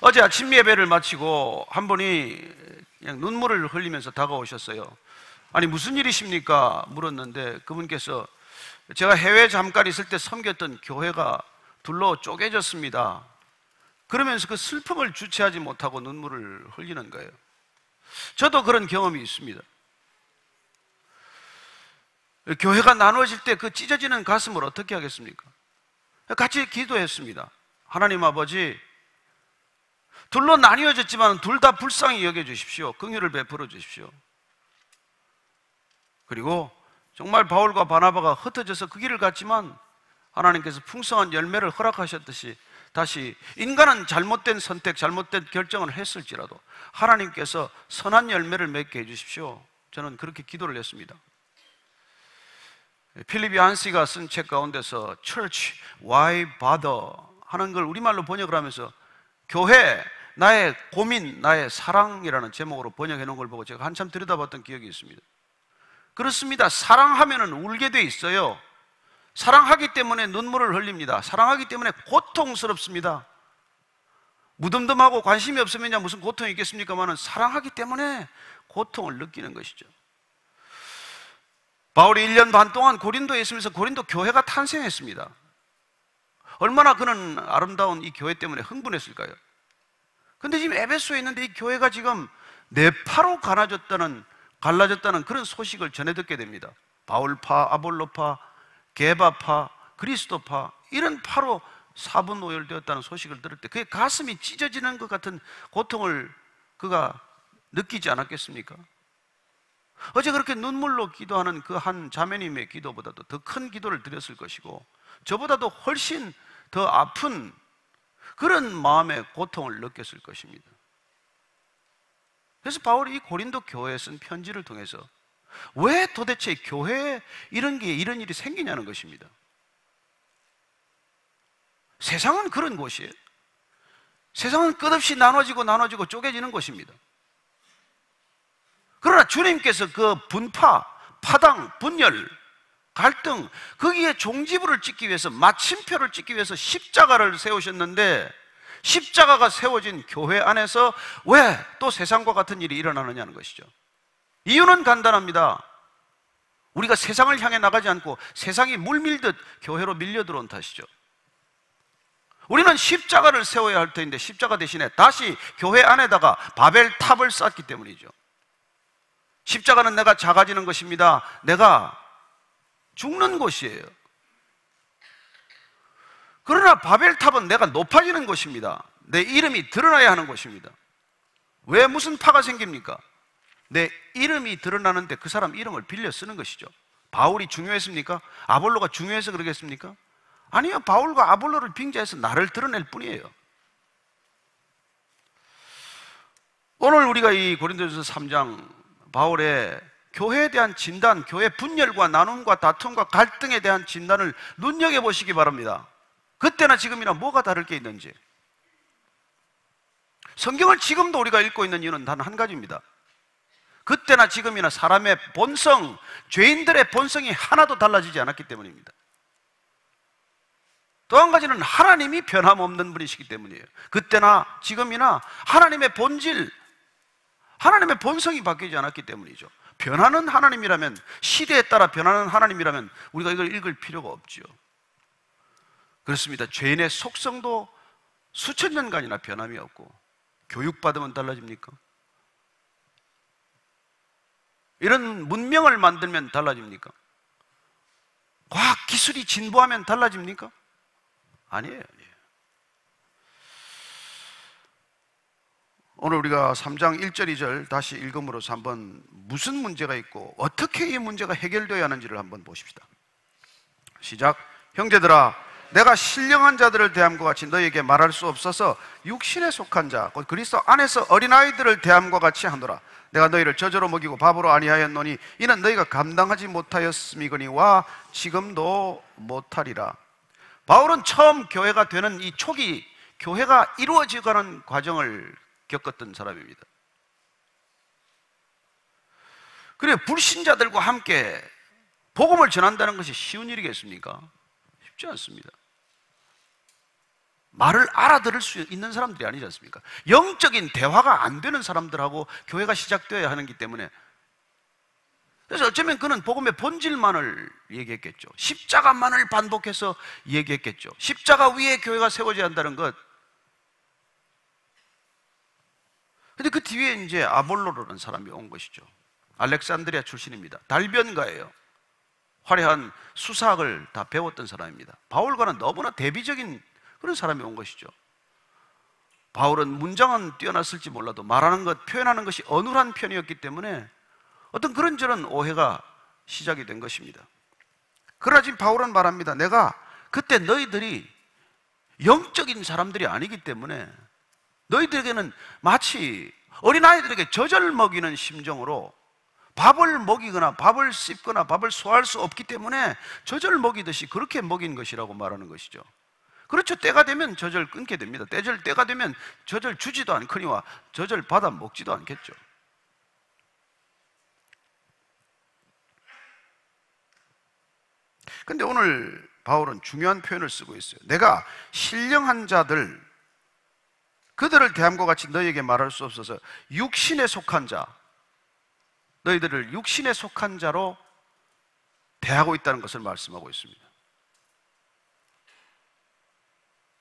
어제 아침 예배를 마치고 한 분이 그냥 눈물을 흘리면서 다가오셨어요. 아니 무슨 일이십니까? 물었는데 그분께서 제가 해외에 잠깐 있을 때 섬겼던 교회가 둘로 쪼개졌습니다. 그러면서 그 슬픔을 주체하지 못하고 눈물을 흘리는 거예요. 저도 그런 경험이 있습니다. 교회가 나누어질 때 그 찢어지는 가슴을 어떻게 하겠습니까? 같이 기도했습니다. 하나님 아버지, 둘로 나뉘어졌지만 둘 다 불쌍히 여겨주십시오. 긍휼을 베풀어 주십시오. 그리고 정말 바울과 바나바가 흩어져서 그 길을 갔지만 하나님께서 풍성한 열매를 허락하셨듯이 다시 인간은 잘못된 선택, 잘못된 결정을 했을지라도 하나님께서 선한 열매를 맺게 해주십시오. 저는 그렇게 기도를 했습니다. 필립 얀시가 쓴 책 가운데서 Church, Why Bother? 하는 걸 우리말로 번역을 하면서 교회, 나의 고민, 나의 사랑이라는 제목으로 번역해 놓은 걸 보고 제가 한참 들여다봤던 기억이 있습니다. 그렇습니다. 사랑하면은 울게 돼 있어요. 사랑하기 때문에 눈물을 흘립니다. 사랑하기 때문에 고통스럽습니다. 무덤덤하고 관심이 없으면 무슨 고통이 있겠습니까만은 사랑하기 때문에 고통을 느끼는 것이죠. 바울이 1년 반 동안 고린도에 있으면서 고린도 교회가 탄생했습니다. 얼마나 그는 아름다운 이 교회 때문에 흥분했을까요? 근데 지금 에베소에 있는데 이 교회가 지금 네파로 갈라졌다는 그런 소식을 전해 듣게 됩니다. 바울파, 아볼로파, 게바파, 그리스도파, 이런 파로 사분오열되었다는 소식을 들을 때 그의 가슴이 찢어지는 것 같은 고통을 그가 느끼지 않았겠습니까? 어제 그렇게 눈물로 기도하는 그 한 자매님의 기도보다도 더 큰 기도를 드렸을 것이고 저보다도 훨씬 더 아픈 그런 마음의 고통을 느꼈을 것입니다. 그래서 바울이 이 고린도 교회에 쓴 편지를 통해서 왜 도대체 교회에 이런 일이 생기냐는 것입니다. 세상은 그런 곳이에요. 세상은 끝없이 나눠지고 쪼개지는 곳입니다. 그러나 주님께서 그 분파, 파당, 분열, 갈등, 거기에 종지부를 찍기 위해서, 마침표를 찍기 위해서 십자가를 세우셨는데 십자가가 세워진 교회 안에서 왜 또 세상과 같은 일이 일어나느냐는 것이죠. 이유는 간단합니다. 우리가 세상을 향해 나가지 않고 세상이 물밀듯 교회로 밀려 들어온 탓이죠. 우리는 십자가를 세워야 할 터인데 십자가 대신에 다시 교회 안에다가 바벨탑을 쌓기 때문이죠. 십자가는 내가 작아지는 것입니다. 내가 죽는 곳이에요. 그러나 바벨탑은 내가 높아지는 곳입니다. 내 이름이 드러나야 하는 곳입니다. 왜 무슨 파가 생깁니까? 내 이름이 드러나는데 그 사람 이름을 빌려 쓰는 것이죠. 바울이 중요했습니까? 아볼로가 중요해서 그러겠습니까? 아니요. 바울과 아볼로를 빙자해서 나를 드러낼 뿐이에요. 오늘 우리가 이 고린도전서 3장 바울의 교회에 대한 진단, 교회 분열과 나눔과 다툼과 갈등에 대한 진단을 눈여겨보시기 바랍니다. 그때나 지금이나 뭐가 다를 게 있는지. 성경을 지금도 우리가 읽고 있는 이유는 단 한 가지입니다. 그때나 지금이나 사람의 본성, 죄인들의 본성이 하나도 달라지지 않았기 때문입니다. 또 한 가지는 하나님이 변함없는 분이시기 때문이에요. 그때나 지금이나 하나님의 본질, 하나님의 본성이 바뀌지 않았기 때문이죠. 변하는 하나님이라면, 시대에 따라 변하는 하나님이라면 우리가 이걸 읽을 필요가 없지요. 그렇습니다. 죄인의 속성도 수천 년간이나 변함이 없고, 교육받으면 달라집니까? 이런 문명을 만들면 달라집니까? 과학 기술이 진보하면 달라집니까? 아니에요. 오늘 우리가 3장 1절 2절 다시 읽음으로써 한번 무슨 문제가 있고 어떻게 이 문제가 해결되어야 하는지를 한번 보십시다. 시작. 형제들아, 내가 신령한 자들을 대함과 같이 너희에게 말할 수 없어서 육신에 속한 자, 곧 그리스도 안에서 어린아이들을 대함과 같이 하노라. 내가 너희를 저저로 먹이고 밥으로 아니하였노니 이는 너희가 감당하지 못하였음이거니와 지금도 못하리라. 바울은 처음 교회가 되는 이 초기 교회가 이루어지가는 과정을 겪었던 사람입니다. 그래, 불신자들과 함께 복음을 전한다는 것이 쉬운 일이겠습니까? 쉽지 않습니다. 말을 알아들을 수 있는 사람들이 아니지 않습니까? 영적인 대화가 안 되는 사람들하고 교회가 시작되어야 하기 때문에, 그래서 어쩌면 그는 복음의 본질만을 얘기했겠죠. 십자가만을 반복해서 얘기했겠죠. 십자가 위에 교회가 세워져야 한다는 것. 근데 그 뒤에 이제 아볼로라는 사람이 온 것이죠. 알렉산드리아 출신입니다. 달변가예요. 화려한 수사학을 다 배웠던 사람입니다. 바울과는 너무나 대비적인 그런 사람이 온 것이죠. 바울은 문장은 뛰어났을지 몰라도 말하는 것, 표현하는 것이 어눌한 편이었기 때문에 어떤 그런저런 오해가 시작이 된 것입니다. 그러나 지금 바울은 말합니다. 내가 그때 너희들이 영적인 사람들이 아니기 때문에 너희들에게는 마치 어린아이들에게 젖을 먹이는 심정으로 밥을 먹이거나 밥을 씹거나 밥을 소화할 수 없기 때문에 젖을 먹이듯이 그렇게 먹인 것이라고 말하는 것이죠. 그렇죠. 때가 되면 젖을 끊게 됩니다. 때가 되면 젖을 주지도 않거니와 젖을 받아 먹지도 않겠죠. 근데 오늘 바울은 중요한 표현을 쓰고 있어요. 내가 신령한 자들, 그들을 대함과 같이 너희에게 말할 수 없어서 육신에 속한 자, 너희들을 육신에 속한 자로 대하고 있다는 것을 말씀하고 있습니다.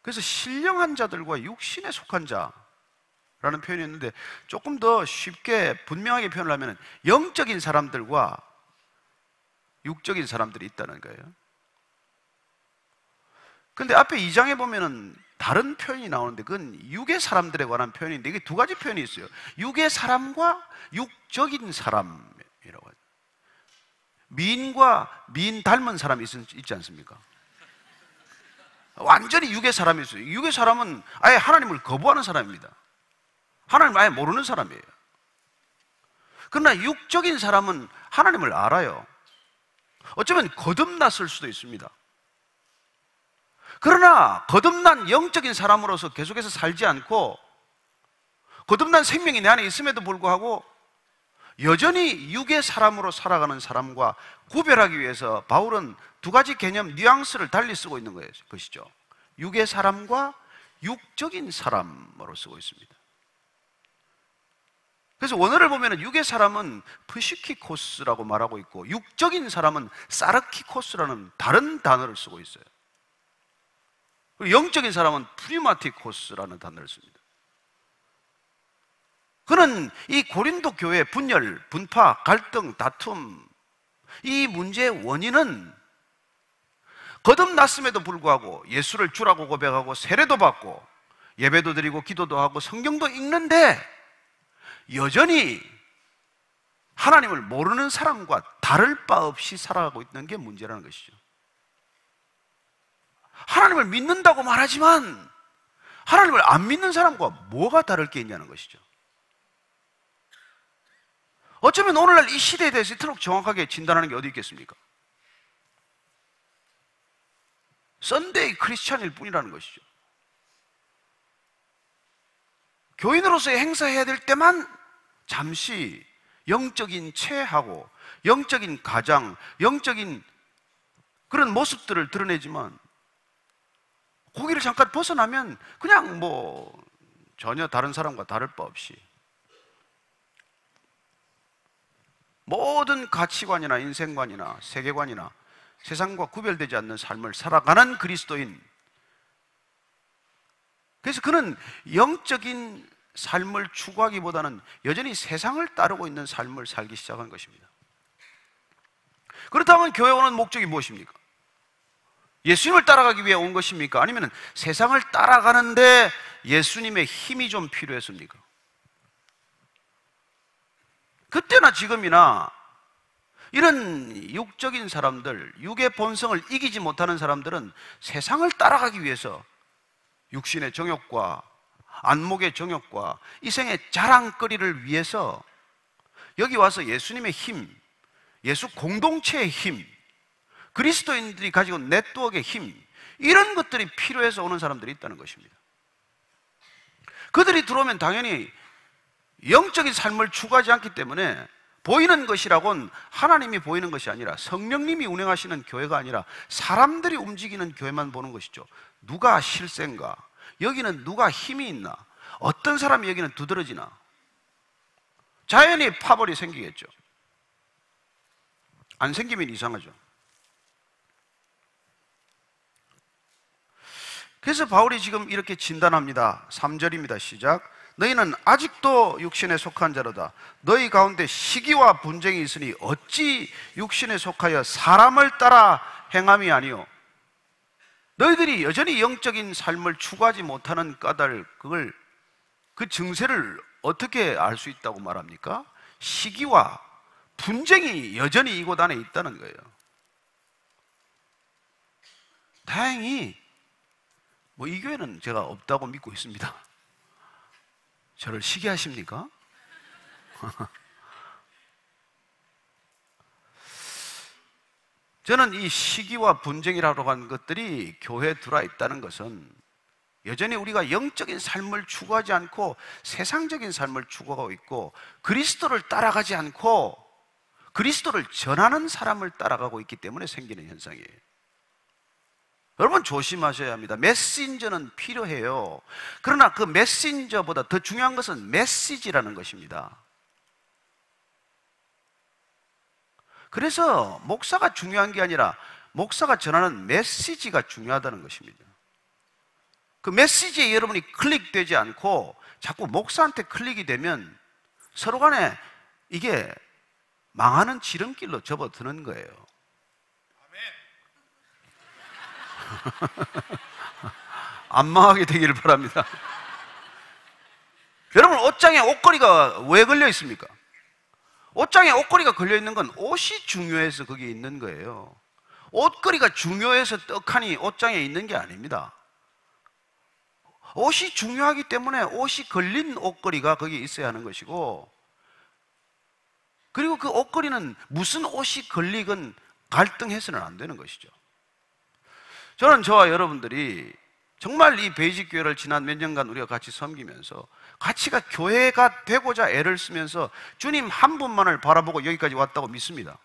그래서 신령한 자들과 육신에 속한 자라는 표현이 있는데, 조금 더 쉽게 분명하게 표현을 하면 영적인 사람들과 육적인 사람들이 있다는 거예요. 근데 앞에 2장에 보면은 다른 표현이 나오는데 그건 육의 사람들에 관한 표현인데, 이게 두 가지 표현이 있어요. 육의 사람과 육적인 사람이라고 하죠. 미인과 미인 닮은 사람이 있지 않습니까? 완전히 육의 사람이 있어요. 육의 사람은 아예 하나님을 거부하는 사람입니다. 하나님을 아예 모르는 사람이에요. 그러나 육적인 사람은 하나님을 알아요. 어쩌면 거듭났을 수도 있습니다. 그러나 거듭난 영적인 사람으로서 계속해서 살지 않고 거듭난 생명이 내 안에 있음에도 불구하고 여전히 육의 사람으로 살아가는 사람과 구별하기 위해서 바울은 두 가지 개념, 뉘앙스를 달리 쓰고 있는 것이죠. 육의 사람과 육적인 사람으로 쓰고 있습니다. 그래서 원어를 보면 육의 사람은 프시키코스라고 말하고 있고, 육적인 사람은 사르키코스라는 다른 단어를 쓰고 있어요. 그리고 영적인 사람은 프리마티코스라는 단어를 씁니다. 그는 이 고린도 교회의 분열, 분파, 갈등, 다툼, 이 문제의 원인은 거듭났음에도 불구하고 예수를 주라고 고백하고 세례도 받고 예배도 드리고 기도도 하고 성경도 읽는데 여전히 하나님을 모르는 사람과 다를 바 없이 살아가고 있는 게 문제라는 것이죠. 하나님을 믿는다고 말하지만 하나님을 안 믿는 사람과 뭐가 다를 게 있냐는 것이죠. 어쩌면 오늘날 이 시대에 대해서 이토록 정확하게 진단하는 게 어디 있겠습니까? 썬데이 크리스찬일 뿐이라는 것이죠. 교인으로서의 행사해야 될 때만 잠시 영적인 체하고 영적인 가장, 영적인 그런 모습들을 드러내지만 거기를 잠깐 벗어나면 그냥 전혀 다른 사람과 다를 바 없이 모든 가치관이나 인생관이나 세계관이나 세상과 구별되지 않는 삶을 살아가는 그리스도인. 그래서 그는 영적인 삶을 추구하기보다는 여전히 세상을 따르고 있는 삶을 살기 시작한 것입니다. 그렇다면 교회 오는 목적이 무엇입니까? 예수님을 따라가기 위해 온 것입니까? 아니면 세상을 따라가는데 예수님의 힘이 좀 필요했습니까? 그때나 지금이나 이런 육적인 사람들, 육의 본성을 이기지 못하는 사람들은 세상을 따라가기 위해서 육신의 정욕과 안목의 정욕과 이생의 자랑거리를 위해서 여기 와서 예수님의 힘, 예수 공동체의 힘, 그리스도인들이 가지고 있는 네트워크의 힘, 이런 것들이 필요해서 오는 사람들이 있다는 것입니다. 그들이 들어오면 당연히 영적인 삶을 추구하지 않기 때문에 보이는 것이라곤 하나님이 보이는 것이 아니라 성령님이 운행하시는 교회가 아니라 사람들이 움직이는 교회만 보는 것이죠. 누가 실세인가, 여기는 누가 힘이 있나? 어떤 사람이 여기는 두드러지나? 자연히 파벌이 생기겠죠. 안 생기면 이상하죠. 그래서 바울이 지금 이렇게 진단합니다. 3절입니다. 시작. 너희는 아직도 육신에 속한 자로다. 너희 가운데 시기와 분쟁이 있으니 어찌 육신에 속하여 사람을 따라 행함이 아니요. 너희들이 여전히 영적인 삶을 추구하지 못하는 까닭, 그 증세를 어떻게 알 수 있다고 말합니까? 시기와 분쟁이 여전히 이곳 안에 있다는 거예요. 다행히 이 교회는 제가 없다고 믿고 있습니다. 저를 시기하십니까? 저는 이 시기와 분쟁이라고 하는 것들이 교회에 들어와 있다는 것은 여전히 우리가 영적인 삶을 추구하지 않고 세상적인 삶을 추구하고 있고 그리스도를 따라가지 않고 그리스도를 전하는 사람을 따라가고 있기 때문에 생기는 현상이에요. 여러분 조심하셔야 합니다. 메신저는 필요해요. 그러나 그 메신저보다 더 중요한 것은 메시지라는 것입니다. 그래서 목사가 중요한 게 아니라 목사가 전하는 메시지가 중요하다는 것입니다. 그 메시지에 여러분이 클릭되지 않고 자꾸 목사한테 클릭이 되면 서로 간에 이게 망하는 지름길로 접어드는 거예요. 안 망하게 되기를 바랍니다. 여러분 옷장에 옷걸이가 왜 걸려 있습니까? 옷장에 옷걸이가 걸려 있는 건 옷이 중요해서 거기에 있는 거예요. 옷걸이가 중요해서 떡하니 옷장에 있는 게 아닙니다. 옷이 중요하기 때문에 옷이 걸린 옷걸이가 거기에 있어야 하는 것이고, 그리고 그 옷걸이는 무슨 옷이 걸리건 갈등해서는 안 되는 것이죠. 저는 저와 여러분들이 정말 이 베이직 교회를 지난 몇 년간 우리가 같이 섬기면서 같이가 교회가 되고자 애를 쓰면서 주님 한 분만을 바라보고 여기까지 왔다고 믿습니다.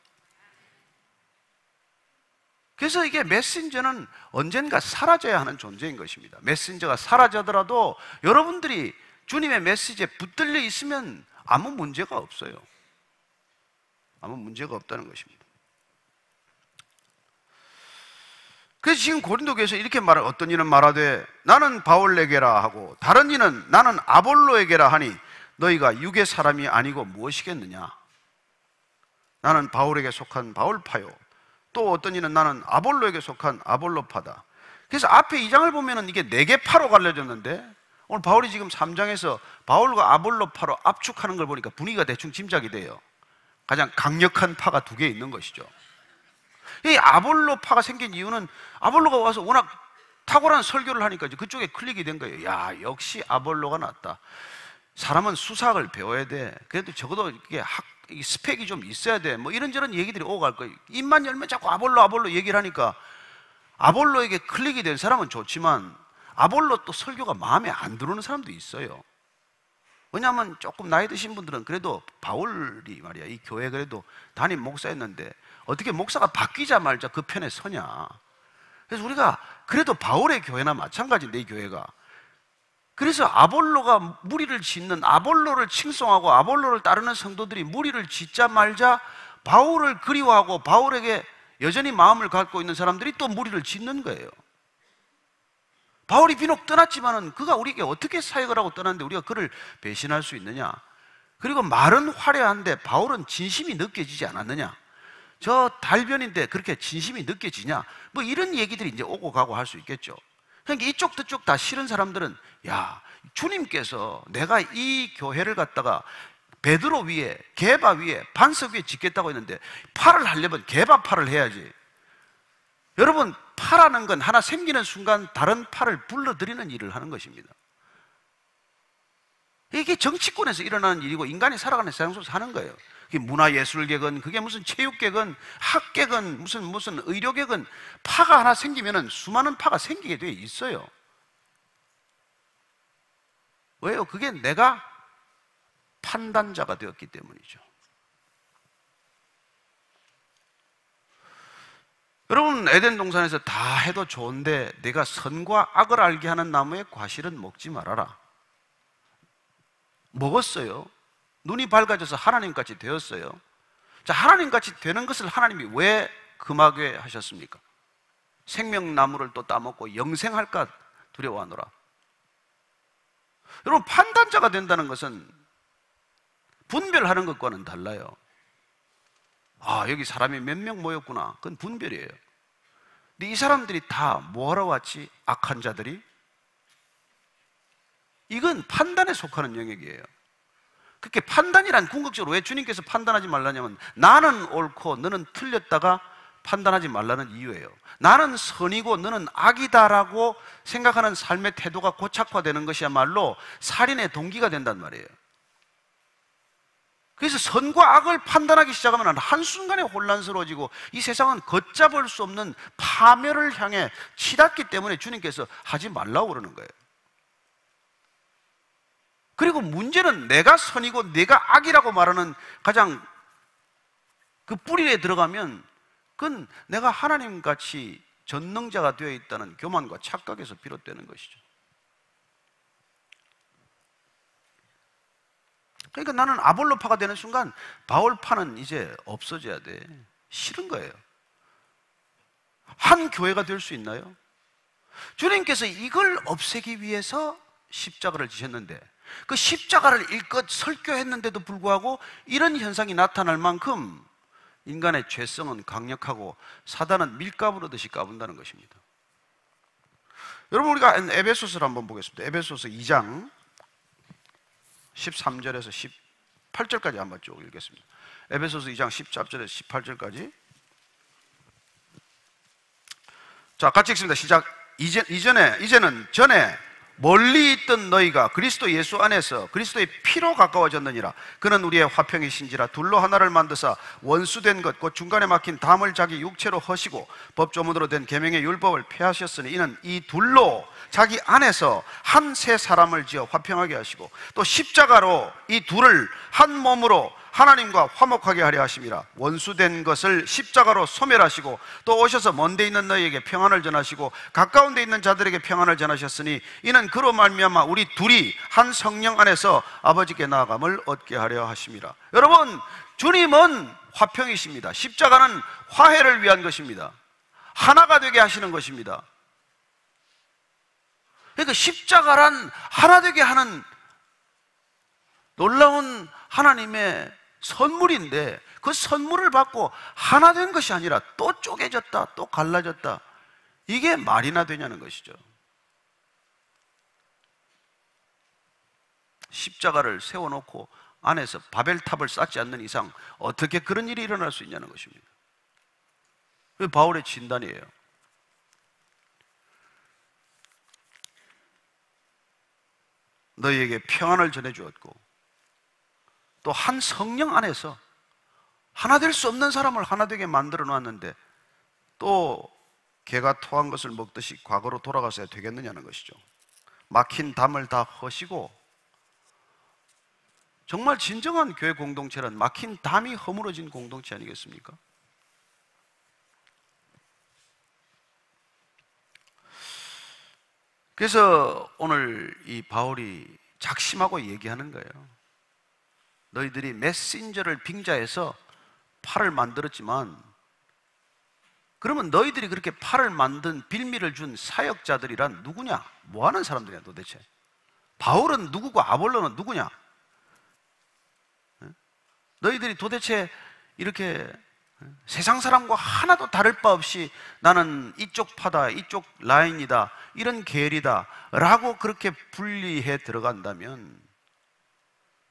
그래서 이게 메신저는 언젠가 사라져야 하는 존재인 것입니다. 메신저가 사라져더라도 여러분들이 주님의 메시지에 붙들려 있으면 아무 문제가 없어요. 아무 문제가 없다는 것입니다. 그래서 지금 고린도 교회에서 이렇게 말을, 어떤 이는 말하되 나는 바울에게라 하고 다른 이는 나는 아볼로에게라 하니 너희가 육의 사람이 아니고 무엇이겠느냐? 나는 바울에게 속한 바울파요, 또 어떤 이는 나는 아볼로에게 속한 아볼로파다. 그래서 앞에 2장을 보면은 이게 4개 파로 갈려졌는데 오늘 바울이 지금 3장에서 바울과 아볼로파로 압축하는 걸 보니까 분위기가 대충 짐작이 돼요. 가장 강력한 파가 2개 있는 것이죠. 이 아볼로파가 생긴 이유는 아볼로가 와서 워낙 탁월한 설교를 하니까 이제 그쪽에 클릭이 된 거예요. 야, 역시 아볼로가 낫다. 사람은 수사학을 배워야 돼. 그래도 적어도 이게 스펙이 좀 있어야 돼. 뭐 이런저런 얘기들이 오고 갈 거예요. 입만 열면 자꾸 아볼로 얘기를 하니까 아볼로에게 클릭이 된 사람은 좋지만 아볼로 또 설교가 마음에 안 들어오는 사람도 있어요. 왜냐하면 조금 나이 드신 분들은 그래도 바울이 말이야, 이 교회 그래도 담임 목사였는데 어떻게 목사가 바뀌자마자 그 편에 서냐. 그래서 우리가 그래도 바울의 교회나 마찬가지인데, 이 교회가. 그래서 아볼로가 무리를 짓는, 아볼로를 칭송하고 아볼로를 따르는 성도들이 무리를 짓자 말자 바울을 그리워하고 바울에게 여전히 마음을 갖고 있는 사람들이 또 무리를 짓는 거예요. 바울이 비록 떠났지만은 그가 우리에게 어떻게 사역을 하고 떠났는데 우리가 그를 배신할 수 있느냐? 그리고 말은 화려한데 바울은 진심이 느껴지지 않았느냐? 저 달변인데 그렇게 진심이 느껴지냐? 뭐 이런 얘기들이 이제 오고 가고 할 수 있겠죠. 그러니까 이쪽 저쪽 다 싫은 사람들은, 야, 주님께서 내가 이 교회를 갖다가 베드로 위에, 게바 위에, 반석 위에 짓겠다고 했는데 팔을 하려면 게바 팔을 해야지. 여러분, 파라는 건 하나 생기는 순간 다른 파를 불러들이는 일을 하는 것입니다. 이게 정치권에서 일어나는 일이고 인간이 살아가는 세상 속에서 하는 거예요. 그게 문화예술계건 그게 무슨 체육계건 학계건 무슨 의료계건 파가 하나 생기면은 수많은 파가 생기게 돼 있어요. 왜요? 그게 내가 판단자가 되었기 때문이죠. 여러분, 에덴 동산에서 다 해도 좋은데 내가 선과 악을 알게 하는 나무의 과실은 먹지 말아라. 먹었어요. 눈이 밝아져서 하나님같이 되었어요. 자, 하나님같이 되는 것을 하나님이 왜 금하게 하셨습니까? 생명나무를 또 따먹고 영생할까 두려워하노라. 여러분, 판단자가 된다는 것은 분별하는 것과는 달라요. 아, 여기 사람이 몇 명 모였구나. 그건 분별이에요. 근데 이 사람들이 다 뭐하러 왔지? 악한 자들이? 이건 판단에 속하는 영역이에요. 그렇게 판단이란 궁극적으로 왜 주님께서 판단하지 말라냐면 나는 옳고 너는 틀렸다가 판단하지 말라는 이유예요. 나는 선이고 너는 악이다라고 생각하는 삶의 태도가 고착화되는 것이야말로 살인의 동기가 된단 말이에요. 그래서 선과 악을 판단하기 시작하면 한순간에 혼란스러워지고 이 세상은 걷잡을 수 없는 파멸을 향해 치닫기 때문에 주님께서 하지 말라고 그러는 거예요. 그리고 문제는 내가 선이고 내가 악이라고 말하는 가장 그 뿌리에 들어가면 그건 내가 하나님같이 전능자가 되어 있다는 교만과 착각에서 비롯되는 것이죠. 그러니까 나는 아볼로파가 되는 순간 바울파는 이제 없어져야 돼. 싫은 거예요. 한 교회가 될 수 있나요? 주님께서 이걸 없애기 위해서 십자가를 지셨는데 그 십자가를 일껏 설교했는데도 불구하고 이런 현상이 나타날 만큼 인간의 죄성은 강력하고 사단은 밀가루 듯이 까분다는 것입니다. 여러분, 우리가 에베소서를 한번 보겠습니다. 에베소서 2장 13절에서 18절까지 한번 쭉 읽겠습니다. 에베소서 2장 14절에서 18절까지. 자, 같이 읽습니다. 시작. 이제는 전에 멀리 있던 너희가 그리스도 예수 안에서 그리스도의 피로 가까워졌느니라. 그는 우리의 화평이신지라. 둘로 하나를 만드사 원수된 것 곧 중간에 막힌 담을 자기 육체로 허시고 법조문으로 된 계명의 율법을 폐하셨으니 이는 이 둘로 자기 안에서 한 새 사람을 지어 화평하게 하시고 또 십자가로 이 둘을 한 몸으로 하나님과 화목하게 하려 하심이라. 원수된 것을 십자가로 소멸하시고 또 오셔서 먼데 있는 너희에게 평안을 전하시고 가까운 데 있는 자들에게 평안을 전하셨으니 이는 그로 말미암아 우리 둘이 한 성령 안에서 아버지께 나아감을 얻게 하려 하심이라. 여러분, 주님은 화평이십니다. 십자가는 화해를 위한 것입니다. 하나가 되게 하시는 것입니다. 그러니까 십자가란 하나 되게 하는 놀라운 하나님의 선물인데 그 선물을 받고 하나 된 것이 아니라 또 쪼개졌다, 또 갈라졌다. 이게 말이나 되냐는 것이죠. 십자가를 세워놓고 안에서 바벨탑을 쌓지 않는 이상 어떻게 그런 일이 일어날 수 있냐는 것입니다. 그게 바울의 진단이에요. 너희에게 평안을 전해주었고 또 한 성령 안에서 하나 될 수 없는 사람을 하나 되게 만들어 놨는데 또 개가 토한 것을 먹듯이 과거로 돌아가서야 되겠느냐는 것이죠. 막힌 담을 다 허시고, 정말 진정한 교회 공동체란 막힌 담이 허물어진 공동체 아니겠습니까? 그래서 오늘 이 바울이 작심하고 얘기하는 거예요. 너희들이 메신저를 빙자해서 팔을 만들었지만, 그러면 너희들이 그렇게 팔을 만든 빌미를 준 사역자들이란 누구냐? 뭐 하는 사람들이야 도대체? 바울은 누구고 아볼로는 누구냐? 너희들이 도대체 이렇게 세상 사람과 하나도 다를 바 없이 나는 이쪽 파다, 이쪽 라인이다, 이런 계열이다 라고 그렇게 분리해 들어간다면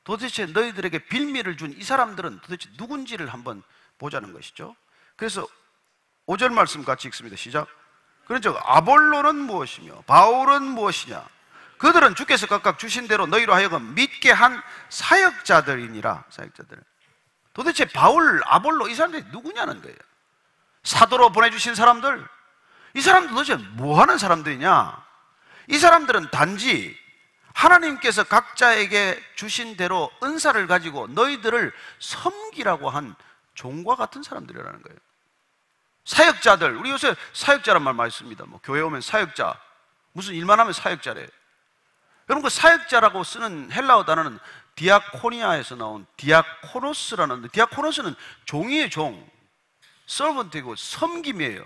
도대체 너희들에게 빌미를 준 이 사람들은 도대체 누군지를 한번 보자는 것이죠. 그래서 5절 말씀 같이 읽습니다. 시작. 그렇죠. 아볼로는 무엇이며 바울은 무엇이냐? 그들은 주께서 각각 주신 대로 너희로 하여금 믿게 한 사역자들이니라. 사역자들. 도대체 바울, 아볼로 이 사람들이 누구냐는 거예요. 사도로 보내주신 사람들, 이 사람들 도대체 뭐하는 사람들이냐? 이 사람들은 단지 하나님께서 각자에게 주신 대로 은사를 가지고 너희들을 섬기라고 한 종과 같은 사람들이라는 거예요. 사역자들, 우리 요새 사역자란 말 많이 씁니다. 뭐 교회 오면 사역자, 무슨 일만 하면 사역자래. 여러분, 그 사역자라고 쓰는 헬라어 단어는 디아코니아에서 나온 디아코노스라는, 디아코노스는 종이의 종, 서번트이고 섬김이에요.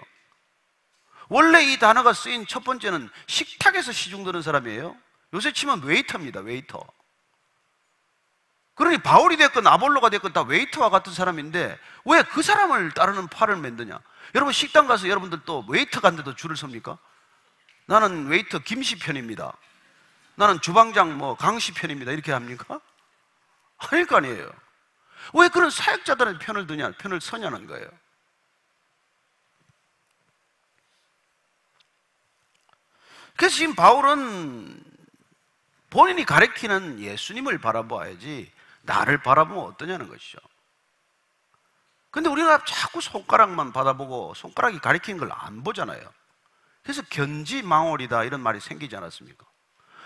원래 이 단어가 쓰인 첫 번째는 식탁에서 시중 드는 사람이에요. 요새 치면 웨이터입니다. 웨이터. 그러니 바울이 됐건 아볼로가 됐건 다 웨이터와 같은 사람인데 왜 그 사람을 따르는 팔을 만드냐? 여러분, 식당 가서 여러분들 또 웨이터 간데도 줄을 섭니까? 나는 웨이터 김씨 편입니다. 나는 주방장 뭐 강씨 편입니다. 이렇게 합니까? 아닐 거 아니에요. 왜 그런 사역자들의 편을 드냐, 편을 서냐는 거예요. 그래서 지금 바울은 본인이 가리키는 예수님을 바라보아야지 나를 바라보면 어떠냐는 것이죠. 근데 우리가 자꾸 손가락만 받아보고 손가락이 가리키는 걸 안 보잖아요. 그래서 견지망월이다 이런 말이 생기지 않았습니까?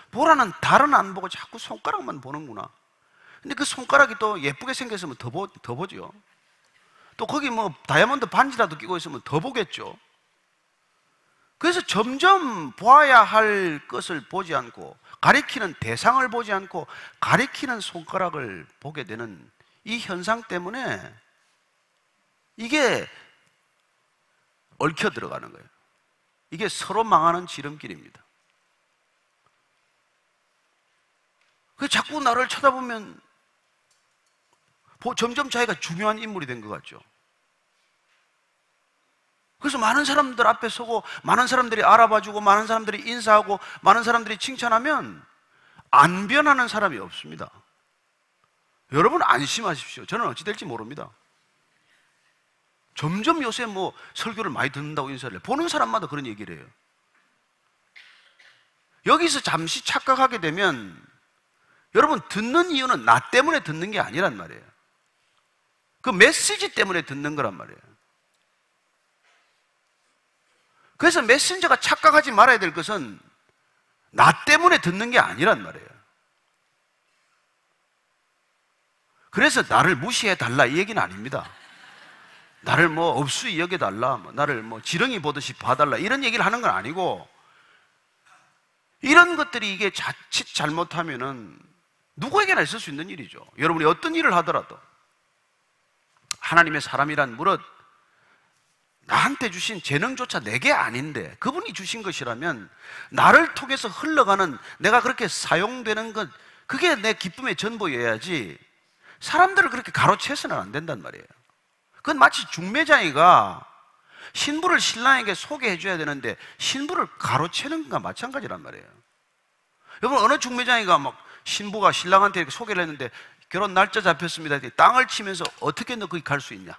보라는 달은 안 보고 자꾸 손가락만 보는구나. 근데 그 손가락이 또 예쁘게 생겼으면 더 보죠. 또 거기 뭐 다이아몬드 반지라도 끼고 있으면 더 보겠죠. 그래서 점점 보아야 할 것을 보지 않고 가리키는 대상을 보지 않고 가리키는 손가락을 보게 되는 이 현상 때문에 이게 얽혀 들어가는 거예요. 이게 서로 망하는 지름길입니다. 그래서 자꾸 나를 쳐다보면 점점 자기가 중요한 인물이 된 것 같죠. 그래서 많은 사람들 앞에 서고 많은 사람들이 알아봐주고 많은 사람들이 인사하고 많은 사람들이 칭찬하면 안 변하는 사람이 없습니다. 여러분 안심하십시오. 저는 어찌 될지 모릅니다. 점점 요새 뭐 설교를 많이 듣는다고 인사를 해요. 보는 사람마다 그런 얘기를 해요. 여기서 잠시 착각하게 되면 여러분, 듣는 이유는 나 때문에 듣는 게 아니란 말이에요. 그 메시지 때문에 듣는 거란 말이에요. 그래서 메신저가 착각하지 말아야 될 것은 나 때문에 듣는 게 아니란 말이에요. 그래서 나를 무시해 달라 이 얘기는 아닙니다. 나를 뭐 업수이 여겨달라, 나를 뭐 지렁이 보듯이 봐달라 이런 얘기를 하는 건 아니고, 이런 것들이 이게 자칫 잘못하면은 누구에게나 있을 수 있는 일이죠. 여러분이 어떤 일을 하더라도 하나님의 사람이란 무릇 나한테 주신 재능조차 내게 아닌데 그분이 주신 것이라면 나를 통해서 흘러가는, 내가 그렇게 사용되는 것, 그게 내 기쁨의 전부여야지 사람들을 그렇게 가로채서는 안 된단 말이에요. 그건 마치 중매장이가 신부를 신랑에게 소개해 줘야 되는데 신부를 가로채는 것과 마찬가지란 말이에요. 여러분, 어느 중매장이가 막 신부가 신랑한테 이렇게 소개를 했는데 결혼 날짜 잡혔습니다. 땅을 치면서 어떻게 너 거기 갈 수 있냐?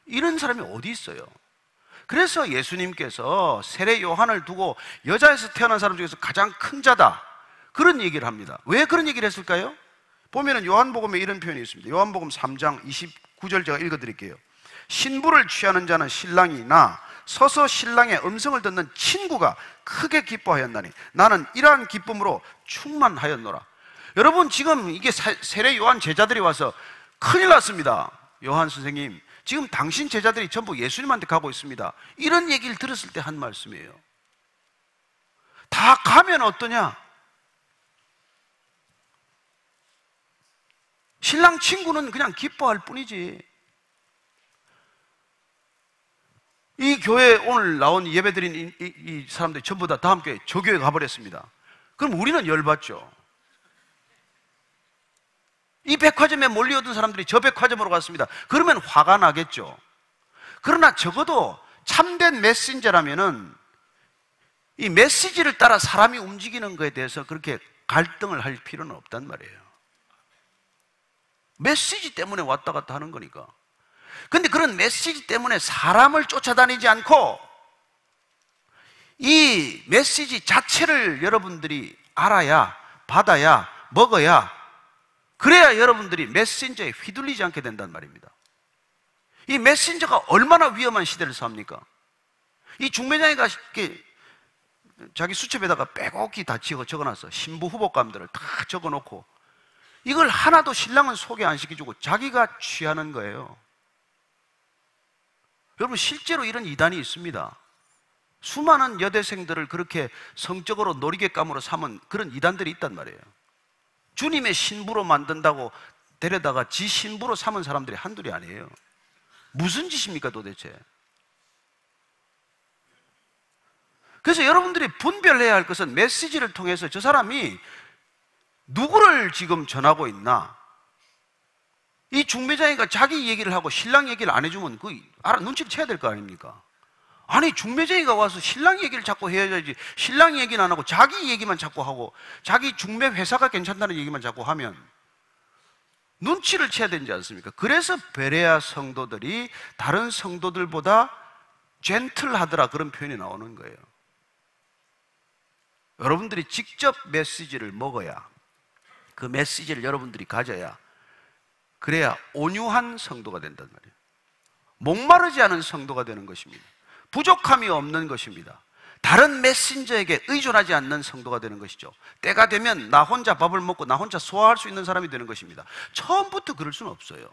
이런 사람이 어디 있어요? 그래서 예수님께서 세례 요한을 두고 여자에서 태어난 사람 중에서 가장 큰 자다, 그런 얘기를 합니다. 왜 그런 얘기를 했을까요? 보면은 요한복음에 이런 표현이 있습니다. 요한복음 3장 29절 제가 읽어드릴게요. 신부를 취하는 자는 신랑이나 서서 신랑의 음성을 듣는 친구가 크게 기뻐하였나니 나는 이러한 기쁨으로 충만하였노라. 여러분, 지금 이게 세례 요한 제자들이 와서 큰일 났습니다. 요한 선생님, 지금 당신 제자들이 전부 예수님한테 가고 있습니다. 이런 얘기를 들었을 때 한 말씀이에요. 다 가면 어떠냐? 신랑 친구는 그냥 기뻐할 뿐이지. 이 교회 오늘 나온 예배드린 이 사람들이 전부 다 다음 교회 저 교회 가버렸습니다. 그럼 우리는 열받죠. 이 백화점에 몰려오던 사람들이 저 백화점으로 갔습니다. 그러면 화가 나겠죠. 그러나 적어도 참된 메신저라면은 이 메시지를 따라 사람이 움직이는 것에 대해서 그렇게 갈등을 할 필요는 없단 말이에요. 메시지 때문에 왔다 갔다 하는 거니까. 근데 그런 메시지 때문에 사람을 쫓아다니지 않고 이 메시지 자체를 여러분들이 알아야, 받아야, 먹어야, 그래야 여러분들이 메신저에 휘둘리지 않게 된단 말입니다. 이 메신저가 얼마나 위험한 시대를 삽니까? 이 중매장이가 자기 수첩에다가 빼곡히 다 적어놨어. 신부 후보감들을 다 적어놓고 이걸 하나도 신랑은 소개 안 시켜주고 자기가 취하는 거예요. 여러분, 실제로 이런 이단이 있습니다. 수많은 여대생들을 그렇게 성적으로 놀이개감으로 삼은 그런 이단들이 있단 말이에요. 주님의 신부로 만든다고 데려다가 지 신부로 삼은 사람들이 한둘이 아니에요. 무슨 짓입니까 도대체? 그래서 여러분들이 분별해야 할 것은 메시지를 통해서 저 사람이 누구를 지금 전하고 있나? 이 중매장이가 자기 얘기를 하고 신랑 얘기를 안 해주면 눈치를 채야 될 거 아닙니까? 아니, 중매쟁이가 와서 신랑 얘기를 자꾸 해야지, 신랑 얘기는 안 하고 자기 얘기만 자꾸 하고 자기 중매 회사가 괜찮다는 얘기만 자꾸 하면 눈치를 채야 되지 않습니까? 그래서 베레아 성도들이 다른 성도들보다 젠틀하더라, 그런 표현이 나오는 거예요. 여러분들이 직접 메시지를 먹어야, 그 메시지를 여러분들이 가져야, 그래야 온유한 성도가 된단 말이에요. 목마르지 않은 성도가 되는 것입니다. 부족함이 없는 것입니다. 다른 메신저에게 의존하지 않는 성도가 되는 것이죠. 때가 되면 나 혼자 밥을 먹고 나 혼자 소화할 수 있는 사람이 되는 것입니다. 처음부터 그럴 수는 없어요.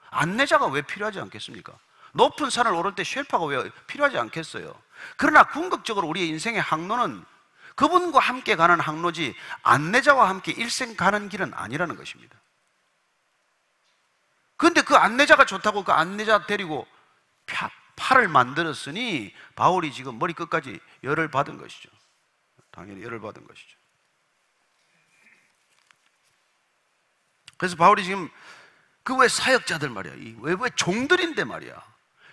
안내자가 왜 필요하지 않겠습니까? 높은 산을 오를 때 쉘파가 왜 필요하지 않겠어요? 그러나 궁극적으로 우리의 인생의 항로는 그분과 함께 가는 항로지 안내자와 함께 일생 가는 길은 아니라는 것입니다. 그런데 그 안내자가 좋다고 그 안내자 데리고 팔을 만들었으니 바울이 지금 머리끝까지 열을 받은 것이죠. 당연히 열을 받은 것이죠. 그래서 바울이 지금 그 외 사역자들 말이야, 이 외부의 종들인데 말이야,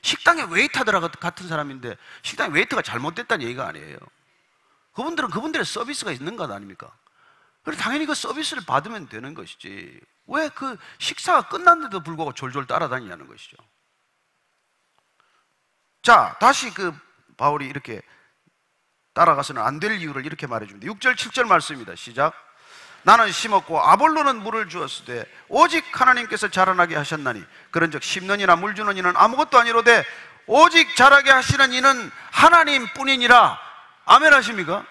식당에 웨이터들 같은 사람인데 식당에 웨이터가 잘못됐다는 얘기가 아니에요. 그분들은 그분들의 서비스가 있는 것 아닙니까? 그래서 당연히 그 서비스를 받으면 되는 것이지 왜 그 식사가 끝났는데도 불구하고 졸졸 따라다니냐는 것이죠. 자, 다시 그 바울이 이렇게 따라가서는 안 될 이유를 이렇게 말해줍니다. 6절 7절 말씀입니다. 시작. 나는 심었고 아볼로는 물을 주었으되 오직 하나님께서 자라나게 하셨나니 그런즉 심는이나 물 주는 이는 아무것도 아니로되 오직 자라게 하시는 이는 하나님뿐이니라. 아멘 하십니까?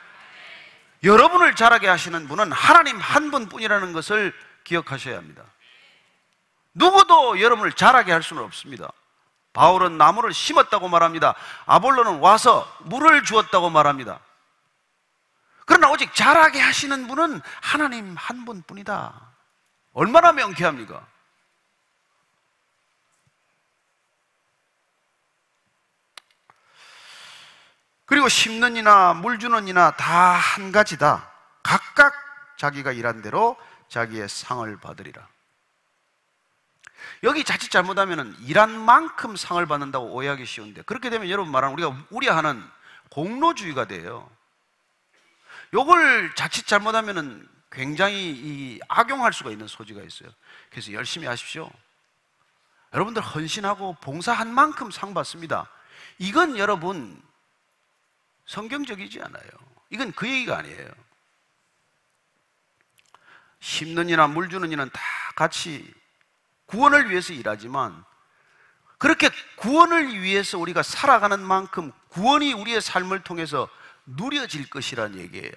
여러분을 자라게 하시는 분은 하나님 한 분뿐이라는 것을 기억하셔야 합니다. 누구도 여러분을 자라게 할 수는 없습니다. 바울은 나무를 심었다고 말합니다. 아볼로는 와서 물을 주었다고 말합니다. 그러나 오직 자라게 하시는 분은 하나님 한 분뿐이다. 얼마나 명쾌합니까? 그리고 심는 이나 물 주는 이나 다 한 가지다. 각각 자기가 일한 대로 자기의 상을 받으리라. 여기 자칫 잘못하면 일한 만큼 상을 받는다고 오해하기 쉬운데, 그렇게 되면 여러분 말하는 우리가 우려하는 공로주의가 돼요. 요걸 자칫 잘못하면 굉장히 악용할 수가 있는 소지가 있어요. 그래서 열심히 하십시오. 여러분들 헌신하고 봉사한 만큼 상 받습니다. 이건 여러분 성경적이지 않아요. 이건 그 얘기가 아니에요. 심는 이나 물 주는 이는 다 같이 구원을 위해서 일하지만 그렇게 구원을 위해서 우리가 살아가는 만큼 구원이 우리의 삶을 통해서 누려질 것이라는 얘기예요.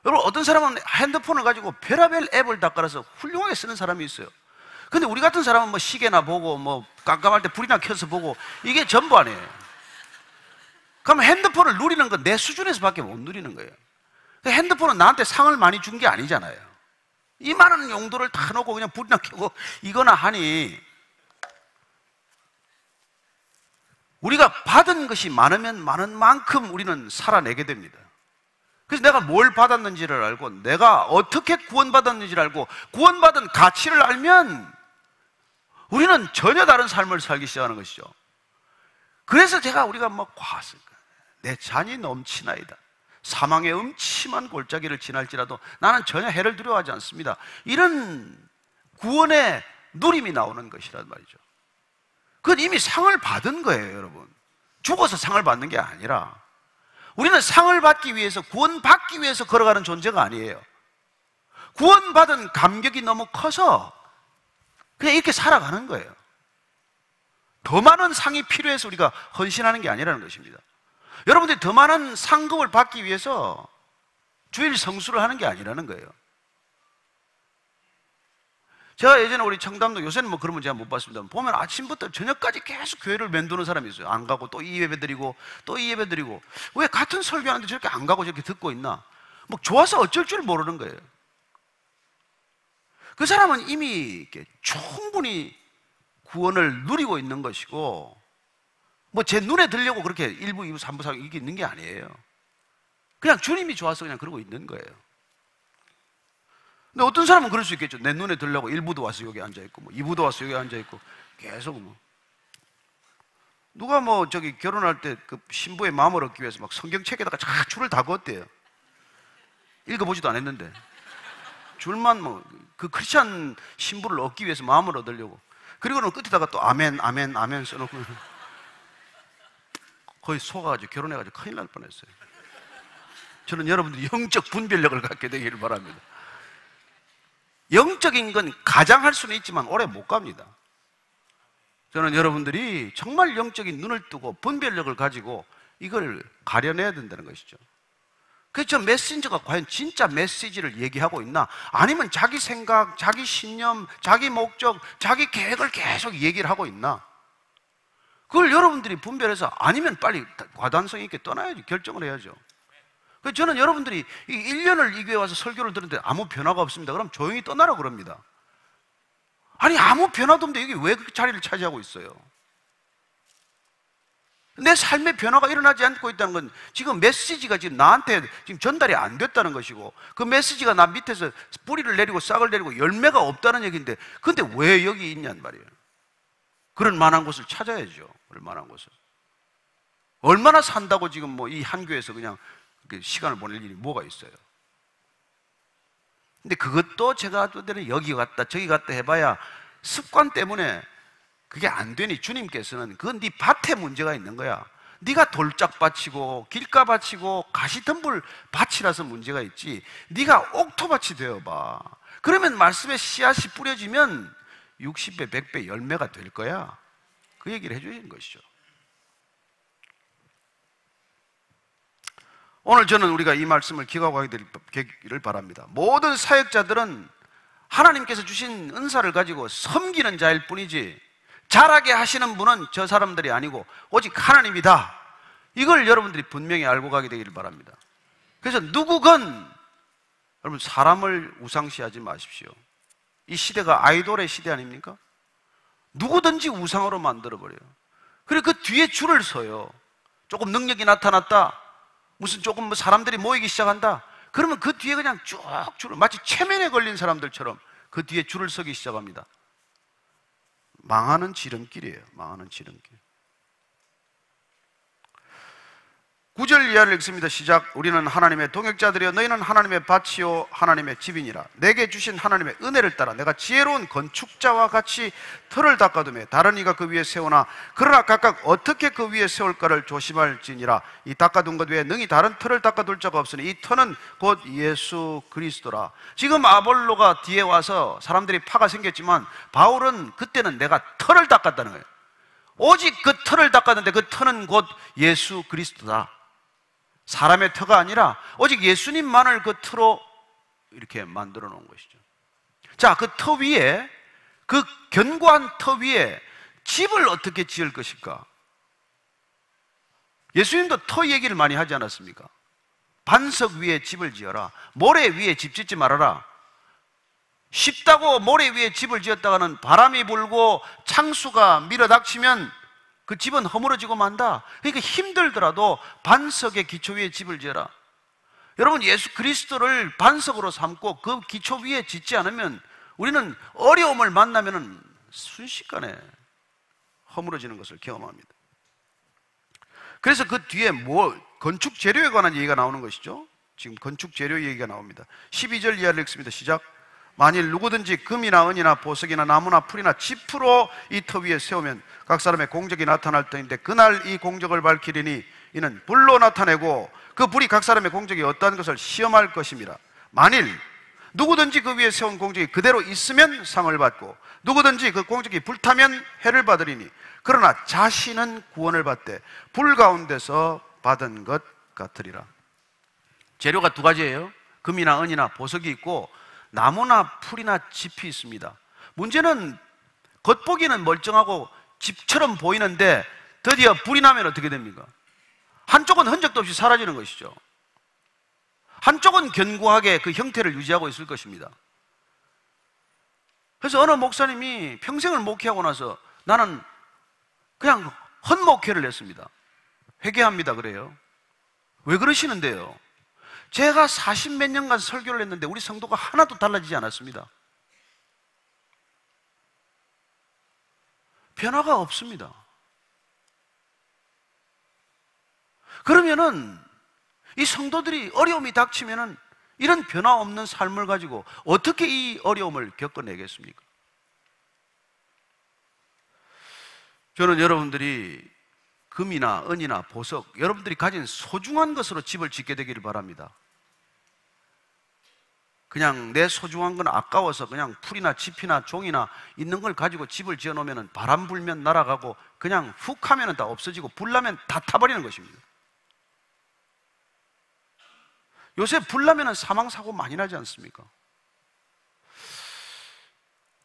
여러분, 어떤 사람은 핸드폰을 가지고 별의별 앱을 다 깔아서 훌륭하게 쓰는 사람이 있어요. 근데 우리 같은 사람은 뭐 시계나 보고 뭐 깜깜할 때 불이나 켜서 보고 이게 전부 아니에요. 그럼 핸드폰을 누리는 건 내 수준에서밖에 못 누리는 거예요. 핸드폰은 나한테 상을 많이 준 게 아니잖아요. 이 많은 용도를 다 놓고 그냥 불이나 켜고 이거나 하니 우리가 받은 것이 많으면 많은 만큼 우리는 살아내게 됩니다. 그래서 내가 뭘 받았는지를 알고 내가 어떻게 구원받았는지를 알고 구원받은 가치를 알면 우리는 전혀 다른 삶을 살기 시작하는 것이죠. 그래서 우리가 뭐 내 잔이 넘치나이다. 사망의 음침한 골짜기를 지날지라도 나는 전혀 해를 두려워하지 않습니다. 이런 구원의 누림이 나오는 것이란 말이죠. 그건 이미 상을 받은 거예요, 여러분. 죽어서 상을 받는 게 아니라 우리는 상을 받기 위해서, 구원받기 위해서 걸어가는 존재가 아니에요. 구원받은 감격이 너무 커서 그냥 이렇게 살아가는 거예요. 더 많은 상이 필요해서 우리가 헌신하는 게 아니라는 것입니다. 여러분들이 더 많은 상급을 받기 위해서 주일 성수를 하는 게 아니라는 거예요. 제가 예전에 우리 청담동, 요새는 뭐 그런 건 제가 못 봤습니다. 보면 아침부터 저녁까지 계속 교회를 맴도는 사람이 있어요. 안 가고 또 이 예배 드리고 또 이 예배 드리고. 왜 같은 설교하는데 저렇게 안 가고 저렇게 듣고 있나? 뭐 좋아서 어쩔 줄 모르는 거예요. 그 사람은 이미 이렇게 충분히 구원을 누리고 있는 것이고, 뭐 제 눈에 들려고 그렇게 1부, 2부, 3부, 4부 이게 있는 게 아니에요. 그냥 주님이 좋아서 그냥 그러고 있는 거예요. 근데 어떤 사람은 그럴 수 있겠죠. 내 눈에 들려고 1부도 와서 여기 앉아있고, 뭐 2부도 와서 여기 앉아있고, 계속 뭐. 누가 뭐 저기 결혼할 때 그 신부의 마음을 얻기 위해서 막 성경책에다가 쫙 줄을 다 그었대요. 읽어보지도 않았는데. 줄만 뭐, 그 크리스찬 신부를 얻기 위해서 마음을 얻으려고. 그리고는 끝에다가 또 아멘, 아멘, 아멘 써놓고. 거의 속아가지고 결혼해가지고 큰일 날 뻔했어요. 저는 여러분들이 영적 분별력을 갖게 되기를 바랍니다. 영적인 건 가장 할 수는 있지만 오래 못 갑니다. 저는 여러분들이 정말 영적인 눈을 뜨고 분별력을 가지고 이걸 가려내야 된다는 것이죠. 그래서 저 메신저가 과연 진짜 메시지를 얘기하고 있나? 아니면 자기 생각, 자기 신념, 자기 목적, 자기 계획을 계속 얘기를 하고 있나? 그걸 여러분들이 분별해서 아니면 빨리 과단성 있게 떠나야지, 결정을 해야죠. 그래서 저는 여러분들이 1년을 이 교회 와서 설교를 들었는데 아무 변화가 없습니다. 그럼 조용히 떠나라 그럽니다. 아니 아무 변화도 없는데 여기 왜 그 자리를 차지하고 있어요? 내 삶의 변화가 일어나지 않고 있다는 건 지금 메시지가 지금 나한테 지금 전달이 안 됐다는 것이고, 그 메시지가 나 밑에서 뿌리를 내리고 싹을 내리고 열매가 없다는 얘기인데, 근데 왜 여기 있냔 말이에요. 그런 만한 곳을 찾아야죠. 그럴 만한 곳을. 얼마나 산다고 지금 뭐 이 한 교회에서 그냥 시간을 보낼 일이 뭐가 있어요. 근데 그것도 제가 때는 여기 갔다 저기 갔다 해봐야 습관 때문에 그게 안 되니 주님께서는 그건 네 밭에 문제가 있는 거야. 네가 돌짝밭이고 길가밭이고 가시덤불 밭이라서 문제가 있지, 네가 옥토밭이 되어봐. 그러면 말씀의 씨앗이 뿌려지면 60배, 100배 열매가 될 거야. 그 얘기를 해주시는 것이죠. 오늘 저는 우리가 이 말씀을 기억하게 되기를 바랍니다. 모든 사역자들은 하나님께서 주신 은사를 가지고 섬기는 자일 뿐이지 잘하게 하시는 분은 저 사람들이 아니고 오직 하나님이다. 이걸 여러분들이 분명히 알고 가게 되기를 바랍니다. 그래서 누구건 여러분 사람을 우상시하지 마십시오. 이 시대가 아이돌의 시대 아닙니까? 누구든지 우상으로 만들어버려요. 그리고 그 뒤에 줄을 서요. 조금 능력이 나타났다, 무슨 조금 뭐 사람들이 모이기 시작한다, 그러면 그 뒤에 그냥 쭉 줄을, 마치 체면에 걸린 사람들처럼 그 뒤에 줄을 서기 시작합니다. 망하는 지름길이에요. 망하는 지름길. 9절 이하를 읽습니다. 시작. 우리는 하나님의 동역자들이여 너희는 하나님의 밭이요 하나님의 집이니라. 내게 주신 하나님의 은혜를 따라 내가 지혜로운 건축자와 같이 터를 닦아두며 다른 이가 그 위에 세우나 그러나 각각 어떻게 그 위에 세울까를 조심할지니라. 이 닦아둔 것 외에 능히 다른 터를 닦아둘 자가 없으니 이 터는 곧 예수 그리스도라. 지금 아볼로가 뒤에 와서 사람들이 파가 생겼지만 바울은 그때는 내가 터를 닦았다는 거예요. 오직 그 터를 닦았는데 그 터는 곧 예수 그리스도다. 사람의 터가 아니라 오직 예수님만을 그 터로 이렇게 만들어 놓은 것이죠. 자, 그 터 위에, 그 견고한 터 위에 집을 어떻게 지을 것일까? 예수님도 터 얘기를 많이 하지 않았습니까? 반석 위에 집을 지어라. 모래 위에 집 짓지 말아라. 쉽다고 모래 위에 집을 지었다가는 바람이 불고 창수가 밀어닥치면 그 집은 허물어지고 만다. 그러니까 힘들더라도 반석의 기초 위에 집을 지어라. 여러분, 예수 그리스도를 반석으로 삼고 그 기초 위에 짓지 않으면 우리는 어려움을 만나면 순식간에 허물어지는 것을 경험합니다. 그래서 그 뒤에 건축 재료에 관한 얘기가 나오는 것이죠. 지금 건축 재료 얘기가 나옵니다. 12절 이하를 읽습니다. 시작. 만일 누구든지 금이나 은이나 보석이나 나무나 풀이나 지프로 이 터 위에 세우면 각 사람의 공적이 나타날 터인데 그날 이 공적을 밝히리니 이는 불로 나타내고 그 불이 각 사람의 공적이 어떠한 것을 시험할 것입니다. 만일 누구든지 그 위에 세운 공적이 그대로 있으면 상을 받고 누구든지 그 공적이 불타면 해를 받으리니 그러나 자신은 구원을 받되 불 가운데서 받은 것 같으리라. 재료가 두 가지예요. 금이나 은이나 보석이 있고 나무나 풀이나 짚이 있습니다. 문제는 겉보기는 멀쩡하고 집처럼 보이는데 드디어 불이 나면 어떻게 됩니까? 한쪽은 흔적도 없이 사라지는 것이죠. 한쪽은 견고하게 그 형태를 유지하고 있을 것입니다. 그래서 어느 목사님이 평생을 목회하고 나서 나는 그냥 헛목회를 했습니다. 회개합니다 그래요. 왜 그러시는데요? 제가 40몇 년간 설교를 했는데 우리 성도가 하나도 달라지지 않았습니다. 변화가 없습니다. 그러면은 이 성도들이 어려움이 닥치면은 이런 변화 없는 삶을 가지고 어떻게 이 어려움을 겪어내겠습니까? 저는 여러분들이 금이나 은이나 보석, 여러분들이 가진 소중한 것으로 집을 짓게 되기를 바랍니다. 그냥 내 소중한 건 아까워서 그냥 풀이나 짚이나 종이나 있는 걸 가지고 집을 지어 놓으면 바람 불면 날아가고 그냥 훅 하면 다 없어지고 불 나면 다 타버리는 것입니다. 요새 불 나면 사망사고 많이 나지 않습니까?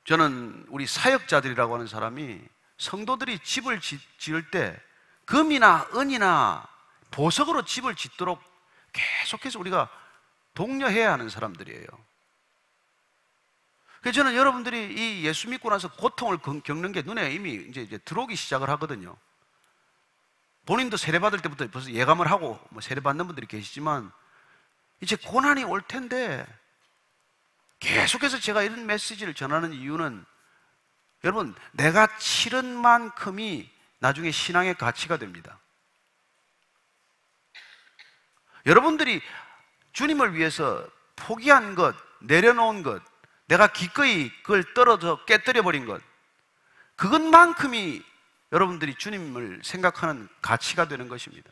저는 우리 사역자들이라고 하는 사람이 성도들이 집을 지을 때 금이나 은이나 보석으로 집을 짓도록 계속해서 우리가 독려해야 하는 사람들이에요. 그래서 저는 여러분들이 이 예수 믿고 나서 고통을 겪는 게 눈에 이미 이제 들어오기 시작을 하거든요. 본인도 세례받을 때부터 벌써 예감을 하고 뭐 세례받는 분들이 계시지만 이제 고난이 올 텐데 계속해서 제가 이런 메시지를 전하는 이유는 여러분, 내가 치른 만큼이 나중에 신앙의 가치가 됩니다. 여러분들이 주님을 위해서 포기한 것, 내려놓은 것, 내가 기꺼이 그걸 떨어져 깨뜨려 버린 것, 그것만큼이 여러분들이 주님을 생각하는 가치가 되는 것입니다.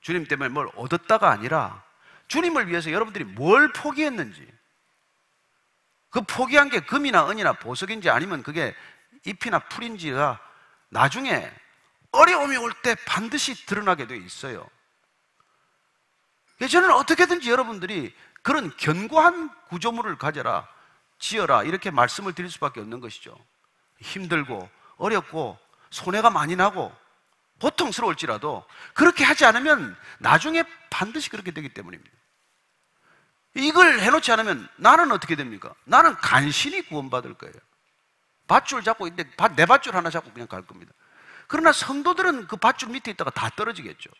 주님 때문에 뭘 얻었다가 아니라 주님을 위해서 여러분들이 뭘 포기했는지, 그 포기한 게 금이나 은이나 보석인지 아니면 그게 잎이나 풀인지가 나중에 어려움이 올 때 반드시 드러나게 되어 있어요. 저는 어떻게든지 여러분들이 그런 견고한 구조물을 가져라, 지어라, 이렇게 말씀을 드릴 수밖에 없는 것이죠. 힘들고 어렵고 손해가 많이 나고 고통스러울지라도 그렇게 하지 않으면 나중에 반드시 그렇게 되기 때문입니다. 이걸 해놓지 않으면 나는 어떻게 됩니까? 나는 간신히 구원받을 거예요. 밧줄 잡고 있는데 내 밧줄 하나 잡고 그냥 갈 겁니다. 그러나 성도들은 그 밧줄 밑에 있다가 다 떨어지겠죠.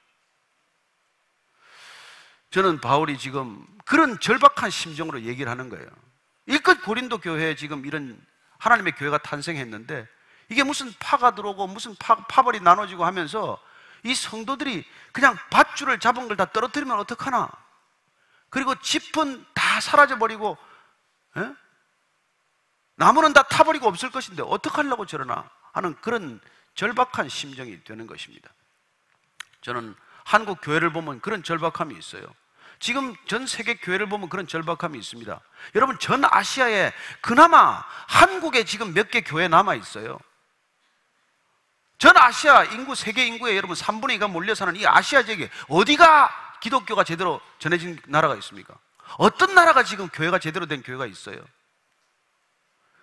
저는 바울이 지금 그런 절박한 심정으로 얘기를 하는 거예요. 일껏 고린도 교회에 지금 이런 하나님의 교회가 탄생했는데 이게 무슨 파가 들어오고 무슨 파벌이 나눠지고 하면서 이 성도들이 그냥 밧줄을 잡은 걸 다 떨어뜨리면 어떡하나? 그리고 짚은 다 사라져버리고 나무는 다 타버리고 없을 것인데 어떡하려고 저러나 하는 그런 절박한 심정이 되는 것입니다. 저는 한국 교회를 보면 그런 절박함이 있어요. 지금 전 세계 교회를 보면 그런 절박함이 있습니다. 여러분, 전 아시아에 그나마 한국에 지금 몇 개 교회 남아 있어요. 전 아시아 인구, 세계 인구에 여러분 3분의 2가 몰려 사는 이 아시아 지역에 어디가 기독교가 제대로 전해진 나라가 있습니까? 어떤 나라가 지금 교회가 제대로 된 교회가 있어요?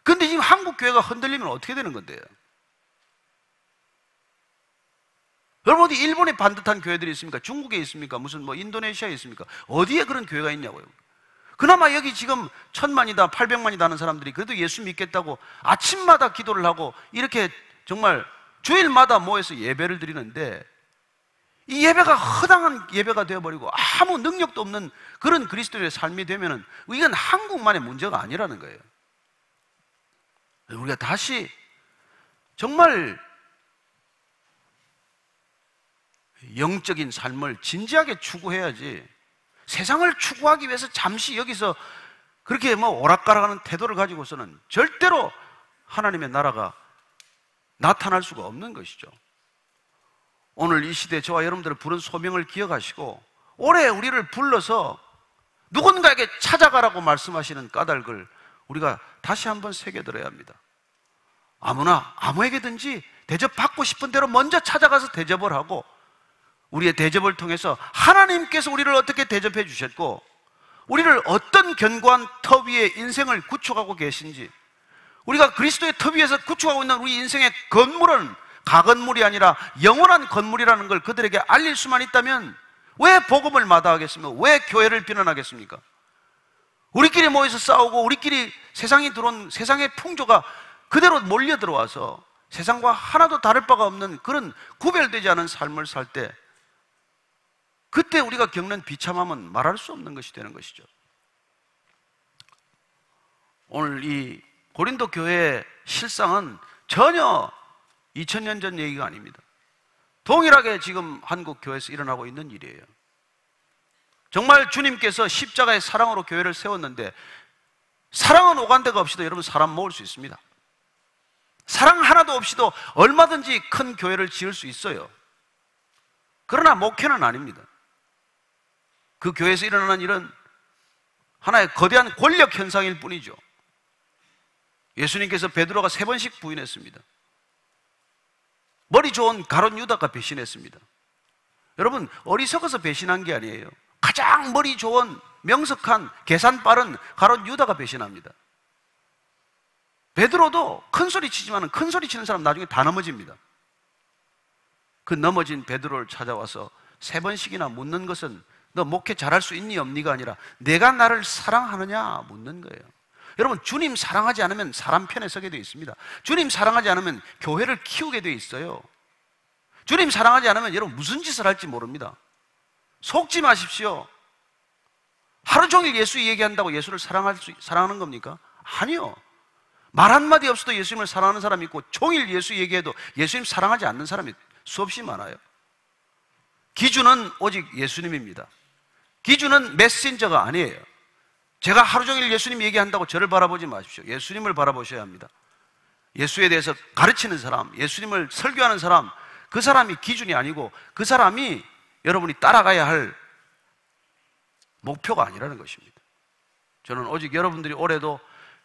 근데 지금 한국 교회가 흔들리면 어떻게 되는 건데요? 여러분, 어디 일본에 반듯한 교회들이 있습니까? 중국에 있습니까? 무슨 뭐 인도네시아에 있습니까? 어디에 그런 교회가 있냐고요? 그나마 여기 지금 1000만이다 800만이다 하는 사람들이 그래도 예수 믿겠다고 아침마다 기도를 하고 이렇게 정말 주일마다 모여서 예배를 드리는데 이 예배가 허당한 예배가 되어버리고 아무 능력도 없는 그런 그리스도의 삶이 되면은 이건 한국만의 문제가 아니라는 거예요. 우리가 다시 정말 영적인 삶을 진지하게 추구해야지, 세상을 추구하기 위해서 잠시 여기서 그렇게 뭐 오락가락하는 태도를 가지고서는 절대로 하나님의 나라가 나타날 수가 없는 것이죠. 오늘 이 시대에 저와 여러분들을 부른 소명을 기억하시고 올해 우리를 불러서 누군가에게 찾아가라고 말씀하시는 까닭을 우리가 다시 한번 새겨들어야 합니다. 아무나 아무에게든지 대접받고 싶은 대로 먼저 찾아가서 대접을 하고 우리의 대접을 통해서 하나님께서 우리를 어떻게 대접해 주셨고 우리를 어떤 견고한 터 위에 인생을 구축하고 계신지, 우리가 그리스도의 터 위에서 구축하고 있는 우리 인생의 건물은 가건물이 아니라 영원한 건물이라는 걸 그들에게 알릴 수만 있다면 왜 복음을 마다하겠습니까? 왜 교회를 비난하겠습니까? 우리끼리 모여서 싸우고 우리끼리 세상이 들어온 세상의 풍조가 그대로 몰려 들어와서 세상과 하나도 다를 바가 없는 그런 구별되지 않은 삶을 살 때, 그때 우리가 겪는 비참함은 말할 수 없는 것이 되는 것이죠. 오늘 이 고린도 교회의 실상은 전혀 2000년 전 얘기가 아닙니다. 동일하게 지금 한국 교회에서 일어나고 있는 일이에요. 정말 주님께서 십자가의 사랑으로 교회를 세웠는데, 사랑은 오간데가 없이도 여러분 사람 모을 수 있습니다. 사랑 하나도 없이도 얼마든지 큰 교회를 지을 수 있어요. 그러나 목회는 아닙니다. 그 교회에서 일어나는 일은 하나의 거대한 권력 현상일 뿐이죠. 예수님께서 베드로가 3번씩 부인했습니다. 머리 좋은 가룟 유다가 배신했습니다. 여러분, 어리석어서 배신한 게 아니에요. 가장 머리 좋은 명석한 계산 빠른 가룟 유다가 배신합니다. 베드로도 큰 소리 치지만 큰 소리 치는 사람 나중에 다 넘어집니다. 그 넘어진 베드로를 찾아와서 3번씩이나 묻는 것은 너 목회 잘할 수 있니 없니가 아니라 내가 나를 사랑하느냐 묻는 거예요. 여러분, 주님 사랑하지 않으면 사람 편에 서게 되어 있습니다. 주님 사랑하지 않으면 교회를 키우게 되어 있어요. 주님 사랑하지 않으면 여러분 무슨 짓을 할지 모릅니다. 속지 마십시오. 하루 종일 예수 얘기한다고 예수를 사랑하는 겁니까? 아니요. 말 한마디 없어도 예수님을 사랑하는 사람이 있고, 종일 예수 얘기해도 예수님 사랑하지 않는 사람이 수없이 많아요. 기준은 오직 예수님입니다. 기준은 메신저가 아니에요. 제가 하루 종일 예수님 얘기한다고 저를 바라보지 마십시오. 예수님을 바라보셔야 합니다. 예수에 대해서 가르치는 사람, 예수님을 설교하는 사람, 그 사람이 기준이 아니고 그 사람이 여러분이 따라가야 할 목표가 아니라는 것입니다. 저는 오직 여러분들이 올해도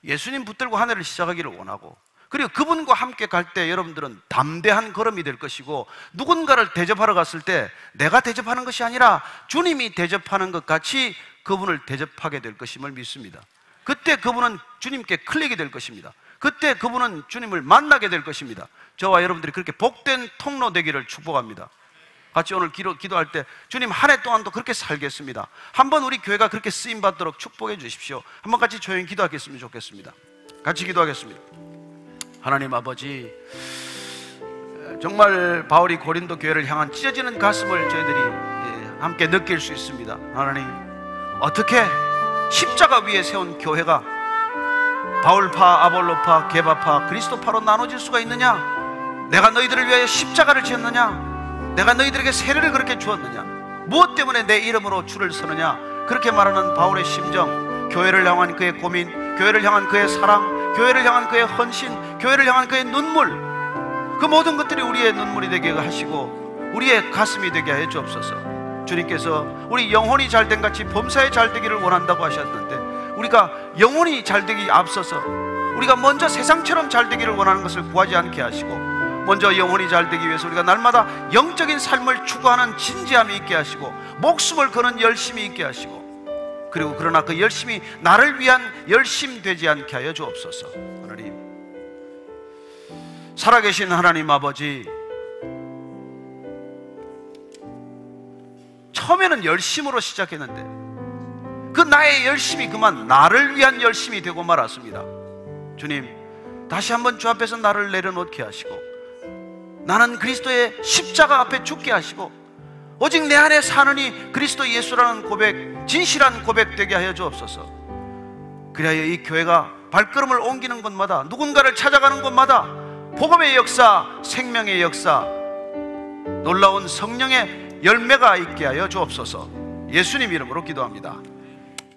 예수님 붙들고 한 해를 시작하기를 원하고, 그리고 그분과 함께 갈 때 여러분들은 담대한 걸음이 될 것이고, 누군가를 대접하러 갔을 때 내가 대접하는 것이 아니라 주님이 대접하는 것 같이 그분을 대접하게 될 것임을 믿습니다. 그때 그분은 주님께 클릭이 될 것입니다. 그때 그분은 주님을 만나게 될 것입니다. 저와 여러분들이 그렇게 복된 통로 되기를 축복합니다. 같이 오늘 기도할 때 주님 한 해 동안도 그렇게 살겠습니다. 한번 우리 교회가 그렇게 쓰임받도록 축복해 주십시오. 한번 같이 조용히 기도하겠으면 좋겠습니다. 같이 기도하겠습니다. 하나님 아버지, 정말 바울이 고린도 교회를 향한 찢어지는 가슴을 저희들이 함께 느낄 수 있습니다. 하나님, 어떻게 십자가 위에 세운 교회가 바울파, 아볼로파, 게바파, 그리스도파로 나눠질 수가 있느냐? 내가 너희들을 위하여 십자가를 지었느냐? 내가 너희들에게 세례를 그렇게 주었느냐? 무엇 때문에 내 이름으로 줄을 서느냐? 그렇게 말하는 바울의 심정, 교회를 향한 그의 고민, 교회를 향한 그의 사랑, 교회를 향한 그의 헌신, 교회를 향한 그의 눈물, 그 모든 것들이 우리의 눈물이 되게 하시고 우리의 가슴이 되게 해 주옵소서. 주님께서 우리 영혼이 잘된 같이 범사에 잘되기를 원한다고 하셨는데, 우리가 영혼이 잘되기 앞서서 우리가 먼저 세상처럼 잘되기를 원하는 것을 구하지 않게 하시고, 먼저 영혼이 잘되기 위해서 우리가 날마다 영적인 삶을 추구하는 진지함이 있게 하시고, 목숨을 거는 열심이 있게 하시고, 그리고 그러나 그 열심이 나를 위한 열심 되지 않게 하여 주옵소서. 하나님, 살아계신 하나님 아버지, 처음에는 열심으로 시작했는데 그 나의 열심이 그만 나를 위한 열심이 되고 말았습니다. 주님, 다시 한번 주 앞에서 나를 내려놓게 하시고, 나는 그리스도의 십자가 앞에 죽게 하시고, 오직 내 안에 사느니 그리스도 예수라는 고백, 진실한 고백 되게 하여 주옵소서. 그리하여 이 교회가 발걸음을 옮기는 곳마다, 누군가를 찾아가는 곳마다 복음의 역사, 생명의 역사, 놀라운 성령의 열매가 있게 하여 주옵소서. 예수님 이름으로 기도합니다.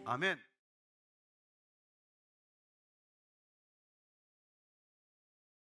아멘.